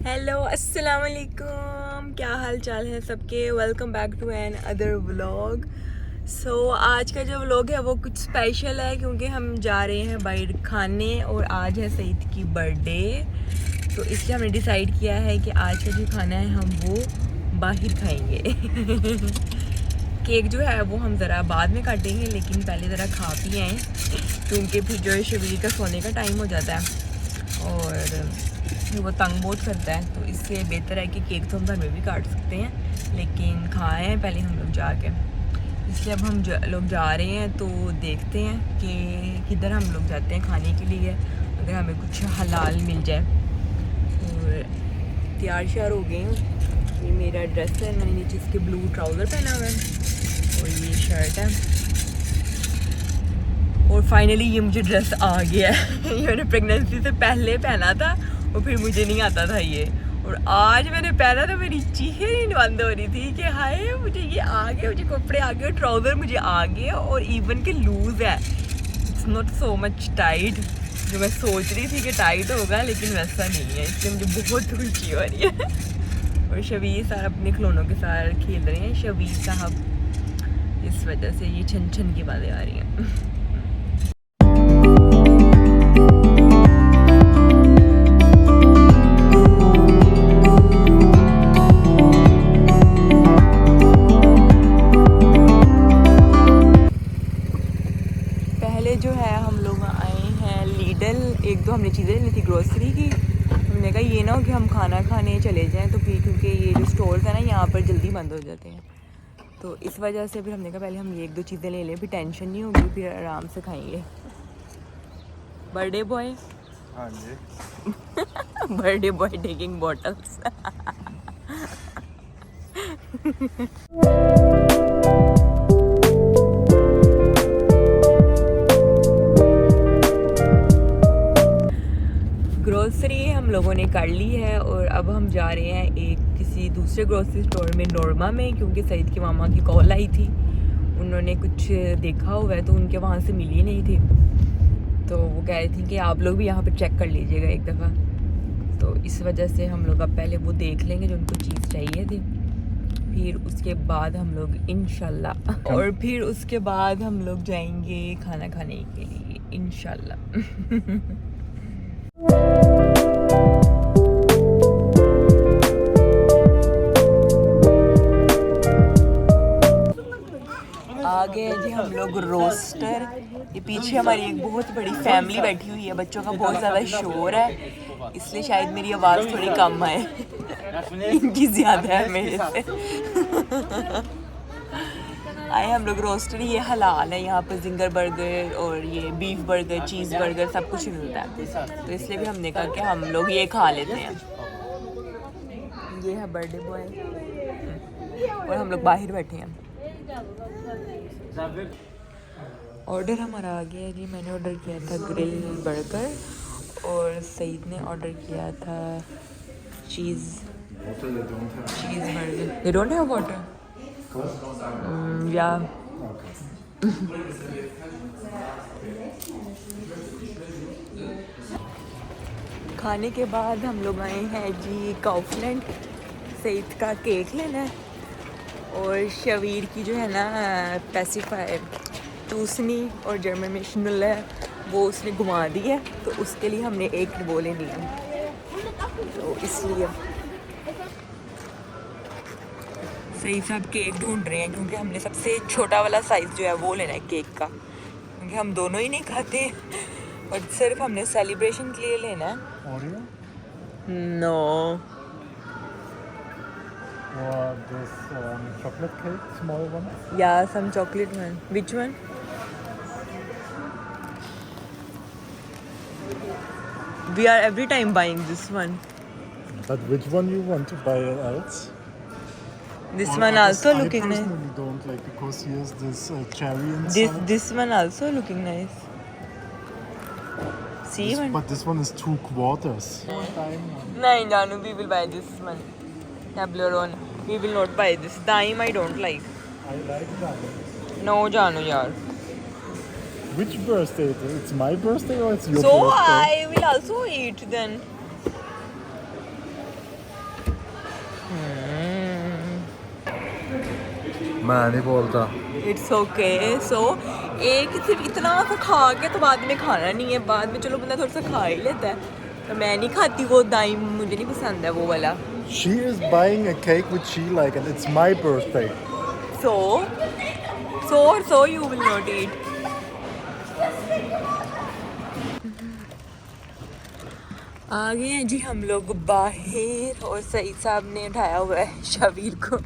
Hello अस्सलाम वालेकुम, क्या हाल चाल है सबके। Welcome back to another vlog. So आज का जो व्लॉग है वो कुछ स्पेशल है क्योंकि हम जा रहे हैं बाहर खाने और आज है सईद की बर्थडे। तो इसलिए हमने डिसाइड किया है कि आज का जो खाना है हम वो बाहर खाएंगे। केक जो है वो हम ज़रा बाद में काटेंगे, लेकिन पहले ज़रा खा पी आएँ क्योंकि फिर जो है शबीर का सोने का टाइम हो जाता है और वो तंग बहुत करता है। तो इससे बेहतर है कि केक तो हम घर में भी काट सकते हैं, लेकिन खाए हैं पहले हम लोग जाके। इसलिए अब हम लोग जा रहे हैं तो देखते हैं कि किधर हम लोग जाते हैं खाने के लिए, अगर हमें कुछ हलाल मिल जाए। और तैयार श्यार हो गए हैं। ये मेरा ड्रेस है, मैंने नीचे इसके ब्लू ट्राउज़र पहना हुआ है और ये शर्ट है। और फाइनली ये मुझे ड्रेस आ गया है। ये मैंने प्रेगनेंसी से पहले पहना था और फिर मुझे नहीं आता था ये, और आज मैंने पहना तो मेरी चीखें नहीं बंद हो रही थी कि हाय मुझे ये आ गया, मुझे कपड़े आ गए, ट्राउज़र मुझे आ गए और इवन के लूज़ है। It's not so much tight जो मैं सोच रही थी कि टाइट होगा, लेकिन वैसा नहीं है, इसलिए मुझे बहुत खुशी हो रही है। और शबीर साहब अपने खिलौनों के साथ खेल रहे हैं। शबीर साहब, इस वजह से ये छन छन की बातें आ रही हैं। पहले जो है हम लोग आए हैं लीडल, एक दो हमने चीज़ें लेनी थी ग्रोसरी की। हमने कहा ये ना हो कि हम खाना खाने चले जाएं तो फिर, क्योंकि ये जो स्टोर्स है ना यहाँ पर जल्दी बंद हो जाते हैं, तो इस वजह से फिर हमने कहा पहले हम ये एक दो चीज़ें ले लें, फिर टेंशन नहीं होगी, फिर आराम से खाएंगे। बर्थडे बॉय, हाँ जी। Birthday boy taking bottles. Grocery हम लोगों ने कर ली है और अब हम जा रहे हैं एक किसी दूसरे ग्रोसरी स्टोर में, नोरमा में, क्योंकि सईद की मामा की कॉल आई थी, उन्होंने कुछ देखा हुआ है तो उनके वहाँ से मिली नहीं थी, तो वो कह रही थी कि आप लोग भी यहाँ पर चेक कर लीजिएगा एक दफ़ा। तो इस वजह से हम लोग अब पहले वो देख लेंगे जो उनको चीज़ चाहिए थी, फिर उसके बाद हम लोग इंशाल्लाह, और फिर उसके बाद हम लोग जाएंगे खाना खाने के लिए इंशाल्लाह। आ गए जी हम लोग रोस्टर। ये पीछे हमारी एक बहुत बड़ी फैमिली बैठी हुई है, बच्चों का बहुत ज़्यादा शोर है, इसलिए शायद मेरी आवाज़ थोड़ी कम आए। इनकी ज़्यादा है मेरे से। आए हम लोग रोस्टर, ये हलाल है, यहाँ पर जिंगर बर्गर और ये बीफ बर्गर, चीज़ बर्गर सब कुछ मिलता है, तो इसलिए भी हमने कहा कि हम लोग ये खा लेते हैं। ये है बर्थडे बॉय और हम लोग बाहर बैठे हैं। ऑर्डर हमारा आ गया है जी। मैंने ऑर्डर किया था ग्रिल बर्गर और सईद ने ऑर्डर किया था cheese burger. They don't have water या खाने के बाद हम लोग आए हैं जी काउफलैंड, सईद का केक लेना है और शबीर की जो है ना पेसिफायर टूसनी और जर्मन में शनुल है वो उसने घुमा दी है, तो उसके लिए हमने एक वो लेनी है, तो इसलिए सईद साहब केक ढूंढ रहे हैं क्योंकि हमने सबसे छोटा वाला साइज़ जो है वो लेना है केक का, क्योंकि हम दोनों ही नहीं खाते और सिर्फ हमने सेलिब्रेशन के लिए लेना है। No this chocolate cake, small one. Yeah, some chocolate one. Which one? We are every time buying this one. But which one you want to buy else? This Or one others also I looking nice. personally don't like because here's this cherry inside. This one also looking nice. See This- one? but this one is 2 quarters. No, Janu, we will buy this one. Toblerone. We will not buy this. Daim I don't like. I like that. No, Janu, yaar. Which birthday? It's my birthday or it's your So birthday? I will also eat then. मैं नहीं बोलता. It's okay. सो एक सिर्फ इतना सा खा के तो बाद में खाना नहीं है. बाद में चलो बंदा थोड़ा सा खा ही लेता है. तो मैं नहीं खाती वो दाइम, मुझे नहीं पसंद है वो वाला. She is buying a cake which she like and it's my birthday. So you will not eat. आ गए हैं जी हम लोग बाहर और सईद साहब ने उठाया हुआ है शबीर को.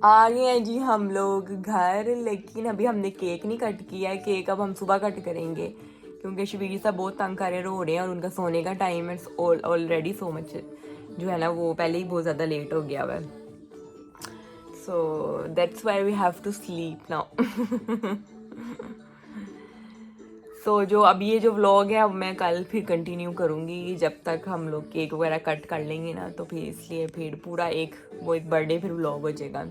आ गए हैं जी हम लोग घर, लेकिन अभी हमने केक नहीं कट किया है. केक अब हम सुबह कट करेंगे क्योंकि शबीर साहब बहुत तंग कर रो रहे हैं और उनका सोने का टाइम है ऑलरेडी. सो मच जो है ना वो पहले ही बहुत ज़्यादा लेट हो गया हुआ है. So that's why we have to sleep now. So जो अब ये जो व्लॉग है अब मैं कल फिर कंटिन्यू करूँगी जब तक हम लोग केक वगैरह कट कर लेंगे ना. तो फिर इसलिए फिर पूरा एक बर्थडे फिर व्लॉग हो जाएगा.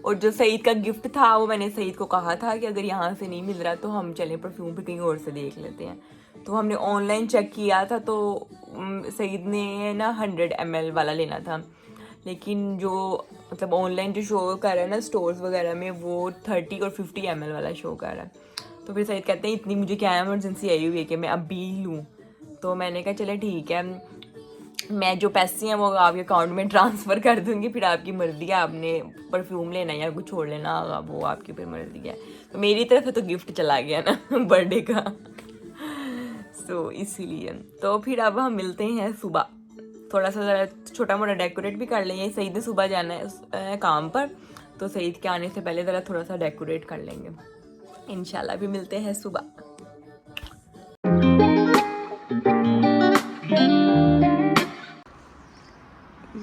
और जो सईद का गिफ्ट था वो मैंने सईद को कहा था कि अगर यहाँ से नहीं मिल रहा तो हम चलें परफ्यूम भी कहीं और से देख लेते हैं. तो हमने ऑनलाइन चेक किया था तो सईद ने ना 100 ml वाला लेना था, लेकिन जो मतलब ऑनलाइन जो शो कर रहा है ना स्टोर्स वगैरह में वो 30 और 50 ml वाला शो कर रहा है. तो फिर सईद कहते हैं इतनी मुझे क्या एमरजेंसी आई हुई है कि मैं अभी लूँ. तो मैंने कहा चले ठीक है, मैं जो पैसे हैं वो आपके अकाउंट में ट्रांसफ़र कर दूँगी, फिर आपकी मर्ज़ी है आपने परफ्यूम लेना या कुछ छोड़ लेना वो आपकी फिर मर्ज़ी है. तो मेरी तरफ से तो गिफ्ट चला गया ना बर्थडे का. सो इसीलिए तो फिर अब हम मिलते हैं सुबह. थोड़ा सा ज़रा छोटा मोटा डेकोरेट भी कर लेंगे. सईद ने सुबह जाना है काम पर, तो सईद के आने से पहले ज़रा थोड़ा सा डेकोरेट कर लेंगे इंशाल्लाह. भी मिलते हैं सुबह.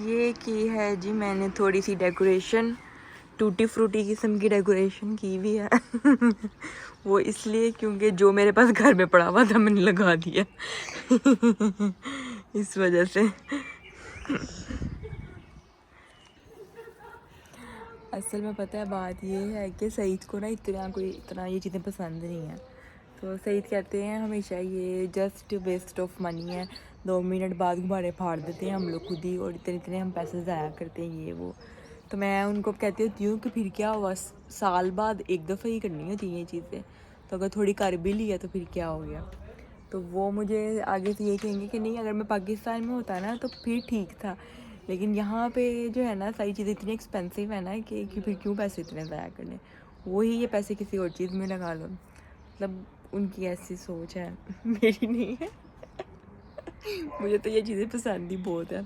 ये की है जी मैंने थोड़ी सी डेकोरेशन, टूटी फ्रूटी किस्म की डेकोरेशन की हुई है. वो इसलिए क्योंकि जो मेरे पास घर में पड़ा हुआ था मैंने लगा दिया. इस वजह से. असल में पता है बात ये है कि सईद को ना इतना ये चीज़ें पसंद नहीं है. तो सईद कहते हैं हमेशा ये जस्ट वेस्ट ऑफ मनी है, 2 मिनट बाद गुब्बारे फाड़ देते हैं हम लोग खुद ही और इतने हम पैसे ज़ाया करते हैं ये वो. तो मैं उनको कहती होती हूँ कि फिर क्या हुआ, साल बाद एक दफ़ा ही करनी होती हैं ये चीज़ें. तो अगर थोड़ी कर भी लिया तो फिर क्या हो गया. तो वो मुझे आगे से ये कहेंगे कि नहीं अगर मैं पाकिस्तान में होता ना तो फिर ठीक था, लेकिन यहाँ पे जो है ना सारी चीज़ें इतनी एक्सपेंसिव है ना कि फिर क्यों पैसे इतने ज़ाया करने, वही ये पैसे किसी और चीज़ में लगा लो. मतलब उनकी ऐसी सोच है, मेरी नहीं है. मुझे तो ये चीज़ें पसंद ही बहुत है,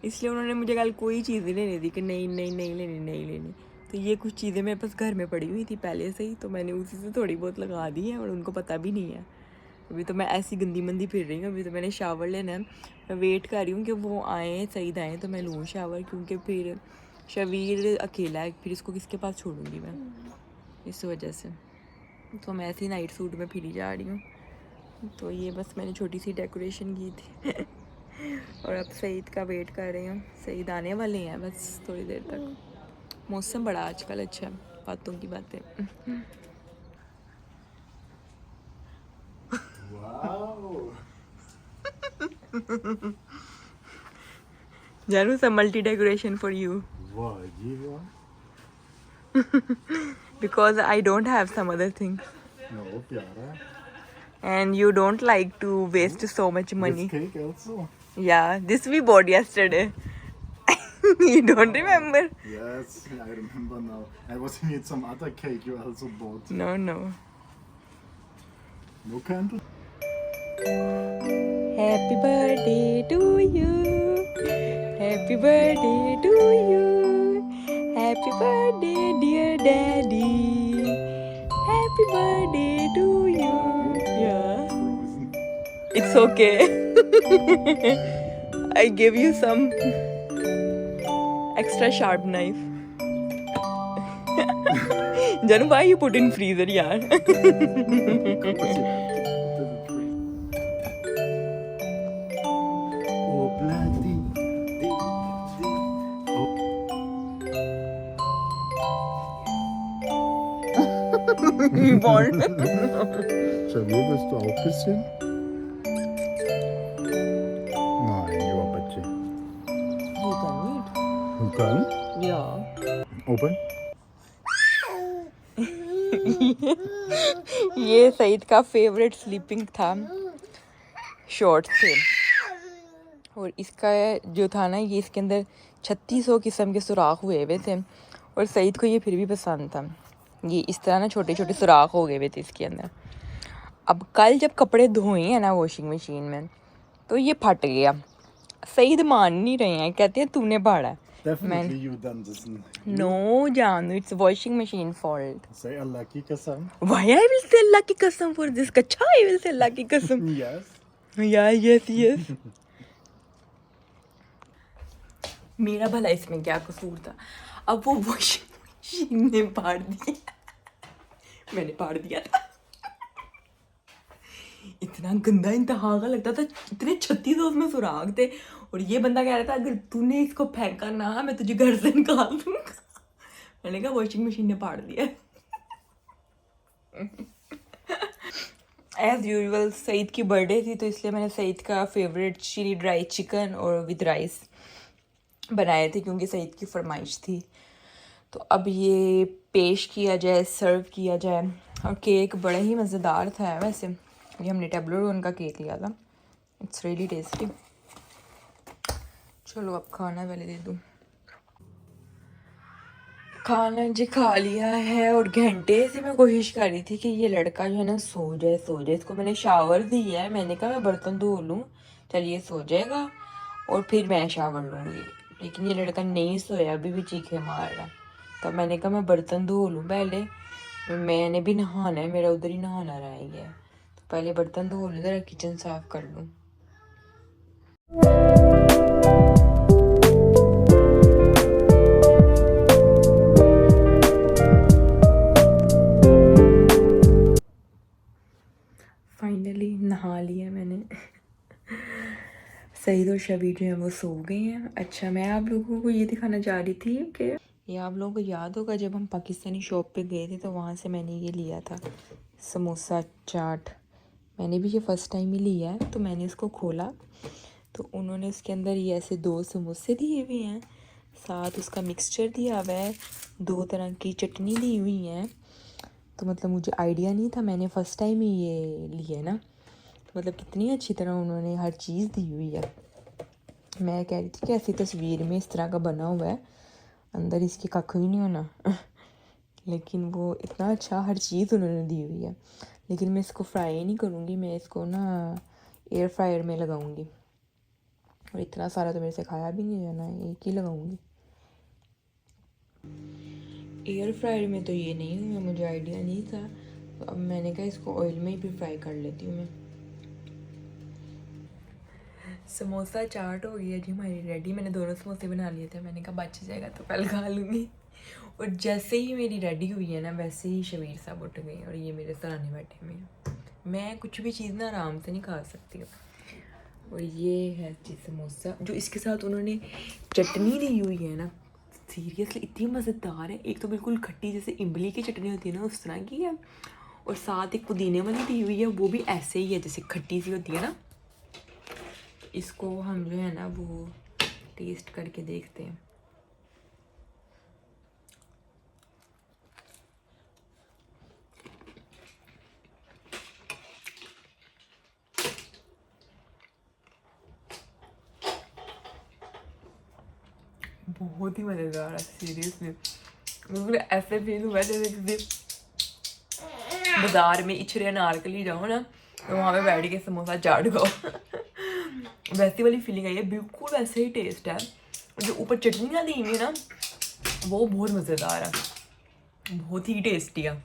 इसलिए उन्होंने मुझे कल कोई चीज़ नहीं लेनी थी कि नहीं लेनी. तो ये कुछ चीज़ें मेरे पास घर में पड़ी हुई थी पहले से ही, तो मैंने उसी से थोड़ी बहुत लगा दी है और उनको पता भी नहीं है. अभी तो मैं ऐसी गंदी मंदी फिर रही हूँ. अभी तो मैंने शावर लेना है, मैं वेट कर रही हूँ कि वो आएँ, सईद आएँ तो मैं लूँ शावर, क्योंकि फिर शबीर अकेला है, फिर इसको किसके पास छोड़ूंगी मैं, इस वजह से. तो मैं ऐसी नाइट सूट में फिरी जा रही हूँ. तो ये बस मैंने छोटी सी डेकोरेशन की थी. और अब सईद का वेट कर रही हूँ. सईद आने वाले हैं बस थोड़ी देर तक. मौसम बड़ा आजकल अच्छा है, बातों की बातें. Janu, some multi decoration for you. Why, you Because I don't have some other things. No, pyara. And you don't like to waste so much money. This cake also. Yeah, this we bought yesterday. You don't remember? Yes, I remember now. I was thinking it's some other cake you also bought. No. No candle? Happy birthday to you. Happy birthday to you. Happy birthday, dear daddy. Happy birthday to you. Yeah. It's okay. I gave you some extra sharp knife. Janu, why you put in freezer, yaar? Oh, bloody. Oh. Bond. Xavier, willst du auch ein bisschen? Nein, lieber Betsy. You can eat. You can? Yeah. Open. ये सईद का favourite sleeping था, short थे। और इसका जो था ना, ये इसके अंदर 3600 किस्म के सुराख हुए हुए थे और सईद को ये फिर भी पसंद था। ये इस तरह ना छोटे छोटे सुराख हो गए हुए थे इसके अंदर। अब कल जब कपड़े धोए हैं ना वॉशिंग मशीन में, तो ये फट गया। सईद मान नहीं रहे हैं, कहते हैं तूने फाड़ा है। Definitely you done this. No जान, it's washing machine fault. Say Allah ki kasam. Why I will say Allah की कसम for this? कच्चा I will say अल्लाह की कसम। Yes. Yeah, yes, yes. मेरा भला इसमें क्या कसूर था? अब वो वॉशिंग मशीन ने फाड़ दिया, मैंने फाड़ दिया था। इतना गंदा इंतहा का लगता था, इतने 36 उसमें सुराग थे। और ये बंदा कह रहा था अगर तूने इसको फेंका ना मैं तुझे घर से निकाल दूंगा। मैंने कहा वॉशिंग मशीन ने फाड़ दिया। एज यूजुअल सईद की बर्थडे थी, तो इसलिए मैंने सईद का फेवरेट चिली ड्राई चिकन और विद राइस बनाए थे, क्योंकि सईद की फरमाइश थी। तो अब ये पेश किया जाए, सर्व किया जाए। और केक बड़ा ही मज़ेदार था वैसे। ये हमने टेब्लोरोन का केक लिया था, इट्स रियली टेस्टी। चलो अब खाना पहले दे दूँ। खाना जी खा लिया है और घंटे से मैं कोशिश कर रही थी कि ये लड़का जो है ना सो जाए सो जाए। इसको मैंने शावर दिया है, मैंने कहा मैं बर्तन धो लूँ, चलिए सो जाएगा और फिर मैं शावर लूँगी। लेकिन ये लड़का नहीं सोया, अभी भी चीखे मार रहा। तब मैंने कहा मैं बर्तन धो लूँ पहले, मैंने भी नहाना है, मेरा उधर ही नहाना रह गया है, तो पहले बर्तन धो लूँ, ज़रा किचन साफ कर लूँ। फाइनली नहा लिया मैंने। सईद और शबीर जो है वो सो गए हैं। अच्छा, मैं आप लोगों को ये दिखाना चाह रही थी कि ये आप लोगों को याद होगा जब हम पाकिस्तानी शॉप पे गए थे तो वहाँ से मैंने ये लिया था समोसा चाट। मैंने भी ये फ़र्स्ट टाइम ही लिया है। तो मैंने इसको खोला तो उन्होंने इसके अंदर ये ऐसे 2 समोसे दिए हुए हैं, साथ उसका मिक्सचर दिया हुआ है, 2 तरह की चटनी दी हुई है। तो मतलब मुझे आइडिया नहीं था, मैंने फ़र्स्ट टाइम ही ये लिए ना। तो मतलब कितनी अच्छी तरह उन्होंने हर चीज़ दी हुई है। मैं कह रही थी कि ऐसी तस्वीर में इस तरह का बना हुआ है, अंदर इसके कख भी नहीं होना। लेकिन वो इतना अच्छा हर चीज़ उन्होंने दी हुई है। लेकिन मैं इसको फ्राई नहीं करूँगी, मैं इसको ना एयर फ्रायर में लगाऊँगी। और इतना सारा तो मेरे से खाया भी नहीं जाना, एक ही लगाऊँगी। एयर फ्रायर में तो ये नहीं हुआ, मुझे आइडिया नहीं था। तो अब मैंने कहा इसको ऑयल में ही भी फ्राई कर लेती हूँ मैं। समोसा चाट हो गई है जी हमारी रेडी। मैंने दोनों समोसे बना लिए थे, मैंने कहा बच जाएगा तो कल खा लूँगी। और जैसे ही मेरी रेडी हुई है ना, वैसे ही शबीर साहब उठ गए और ये मेरे सराहने बैठे हुए हैं। मैं कुछ भी चीज़ ना आराम से नहीं खा सकती हूँ। और ये है जी समोसा, जो इसके साथ उन्होंने चटनी दी हुई है ना, सीरियसली इतनी मज़ेदार है। एक तो बिल्कुल खट्टी, जैसे इमली की चटनी होती है ना उस तरह की है, और साथ एक पुदीने वाली दी हुई है, वो भी ऐसे ही है जैसे खट्टी सी होती है ना। इसको हम जो है ना वो टेस्ट करके देखते हैं। बहुत ही मज़ेदार है सीरियसली। मुझे ऐसे फील हुआ जैसे किसी बाजार में इचरे अनारकली जाओ ना, तो वहाँ पे बैठ के समोसा चाट खाओ। वैसी वाली फीलिंग आई है, बिल्कुल वैसे ही टेस्ट है। जो ऊपर चटनियाँ दी हुई है ना, वो बहुत मज़ेदार है, बहुत ही टेस्टी है।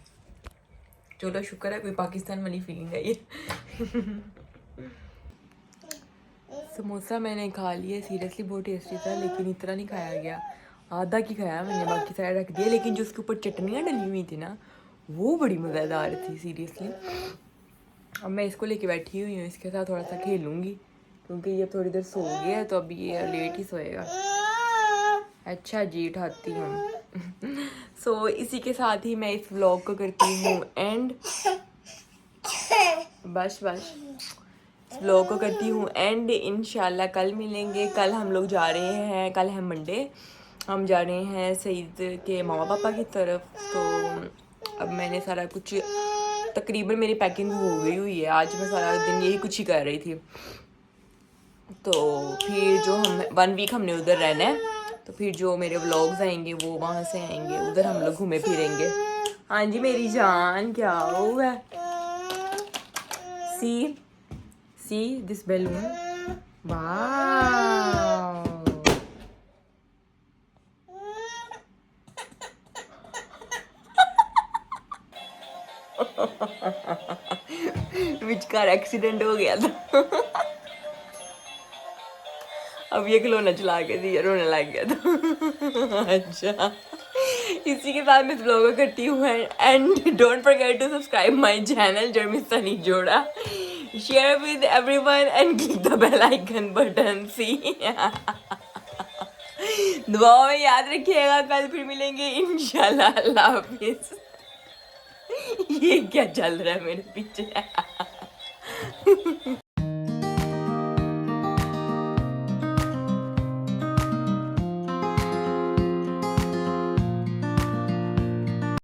चलो शुक्र है कोई पाकिस्तान वाली फीलिंग आई है। समोसा मैंने खा लिया, सीरियसली बहुत टेस्टी था, लेकिन इतना नहीं खाया गया, आधा की खाया मैंने, बाकी सारा रख दिया। लेकिन जो उसके ऊपर चटनियाँ डली हुई थी ना, वो बड़ी मज़ेदार थी सीरियसली। अब मैं इसको लेके बैठी हुई हूँ, इसके साथ थोड़ा सा खेलूँगी, क्योंकि ये थोड़ी देर सो गया है, तो अभी ये लेट ही सोएगा। अच्छा जी, उठाती हूँ। सो इसी के साथ ही मैं इस व्लॉग को करती हूँ एंड। बस बस, इस व्लॉग को करती हूँ एंड। इंशाल्लाह कल मिलेंगे। कल हम लोग जा रहे हैं, कल है मंडे, हम जा रहे हैं सईद के मामा पापा की तरफ। तो अब मैंने सारा कुछ, तकरीबन मेरी पैकिंग हो गई हुई है। आज मैं सारा दिन यही कुछ ही कर रही थी। तो फिर जो हम 1 वीक हमने उधर रहना है, तो फिर जो मेरे व्लॉग्स आएंगे वो वहाँ से आएंगे, उधर हम लोग घूमे फिरेंगे। हाँ जी मेरी जान, क्या हुआ? सी दिस बैलून, वाह। विचकार एक्सीडेंट हो गया था। अब ये खिलौना चला के दिया, रोने लग गया था। अच्छा, इसी के साथ मैं इस व्लॉग को करती हूँ and don't forget to subscribe my channel जर्मी सनी जोड़ा, share with everyone and click the bell icon button. सी दुआ में याद रखिएगा। कल फिर मिलेंगे इंशाल्लाह। अल्लाह हाफिज। ये क्या चल रहा है मेरे पीछे?